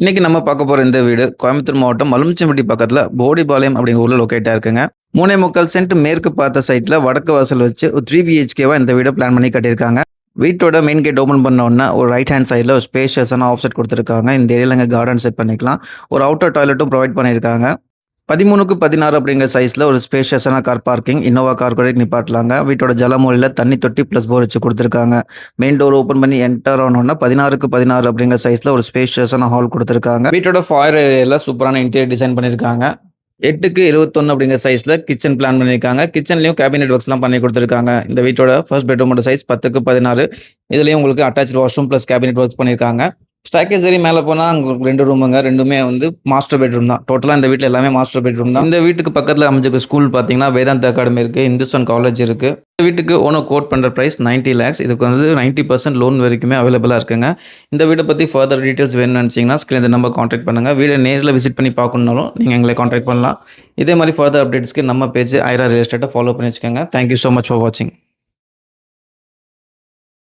இன்னைக்கு நம்ம பார்க்க போற இந்த வீடு கோயம்புத்தூர் மாவட்டம் மலுமிச்சம்பட்டி பக்கத்துல போடிபாளையம் அப்படிங்கிற ஊர்ல லொக்கேட்டா இருக்குங்க. 3.25 சென்ட் மேற்கு பார்த்த சைட்ல வடக்கு வாசல் வச்சு ஒரு 3 பிஹெச்கேவா இந்த வீடை பிளான் பண்ணி கட்டியிருக்காங்க. வீட்டோட மெயின் கேட் ஓப்பன் பண்ண உடனே ஒரு ரைட் ஹேண்ட் சைடில் ஒரு ஸ்பேஷியஸான ஆஃப் செட் கொடுத்துருக்காங்க. இந்த ஏரியாவில் இங்கே கார்டன் செட் பண்ணிக்கலாம். ஒரு அவுட்டர் டாய்லெட்டும் ப்ரொவைட் பண்ணியிருக்காங்க. 13க்கு 16 அப்படிங்கிற சைஸில் ஒரு ஸ்பேஷியஸான கார் பார்க்கிங், இன்னோவா கார் கூட நிப்பாட்டலாங்க. வீட்டோட ஜலமூலையில் தண்ணி தொட்டி ப்ளஸ் போர் வச்சு கொடுத்துருக்காங்க. மெயின் டோர் ஓப்பன் பண்ணி என்டர் ஆனோன்னா 16க்கு 16 அப்படிங்கிற சைஸில் ஒரு ஸ்பேஷியஸான ஹால் கொடுத்துருக்காங்க. வீட்டோட ஃபாயர் ஏரியாவில் சூப்பரான இன்டீரியர் டிசைன் பண்ணியிருக்காங்க. 8க்கு 21 அப்படிங்கிற சைஸில் கிச்சன் பிளான் பண்ணியிருக்காங்க. கிச்சன்லேயும் கேபினெட் ஒர்க்ஸ்லாம் பண்ணி கொடுத்துருக்காங்க. இந்த வீட்டோட ஃபர்ஸ்ட் பெட்ரூமோட சைஸ் 10க்கு 16. இதுலேயும் உங்களுக்கு attach washroom plus cabinet works பண்ணியிருக்காங்க. ஸ்டாக்கேஜ் ஏறி மேலே போனால் அங்கே 2 ரூமுங்க. ரெண்டுமே மாஸ்டர் பெட்ரூம் தான். டோட்டலாக இந்த வீட்டில் எல்லாமே மாஸ்டர் பெட்ரூம் தான். இந்த வீட்டுக்கு பக்கத்தில் அமைஞ்சிருக்க ஸ்கூல் பார்த்தீங்கன்னா வேதாந்தா அகாடமி இருக்குது, இந்துஸ்தான் காலேஜ் இருக்குது. இந்த வீட்டுக்கு ஓனர் கோட் பண்ணுற ப்ரைஸ் 90 lakhs. இதுக்கு 90% லோன் வரைக்குமே அவைலபிளாக இருக்குங்க. இந்த வீட்டை பற்றி ஃபர்தர் டீட்டெயில்ஸ் வேணும்னு நினச்சிங்கன்னா ஸ்க்ரீன் இந்த நம்பர் கான்டாக்ட் பண்ணுங்கள். வீடை நேரில் விசிட் பண்ணி பார்க்கணுன்னாலும் நீங்கள் எங்களை கான்டாக்ட் பண்ணலாம். இதே மாதிரி ஃபர்தர் அப்டேட்ஸ்க்கு நம்ம பேஜ் ஐரா ரியல் எஸ்டேட்டை ஃபாலோ பண்ணி வச்சுக்கோங்க. தேங்க்யூ ஸோ மச் ஃபார் வாட்சிங்.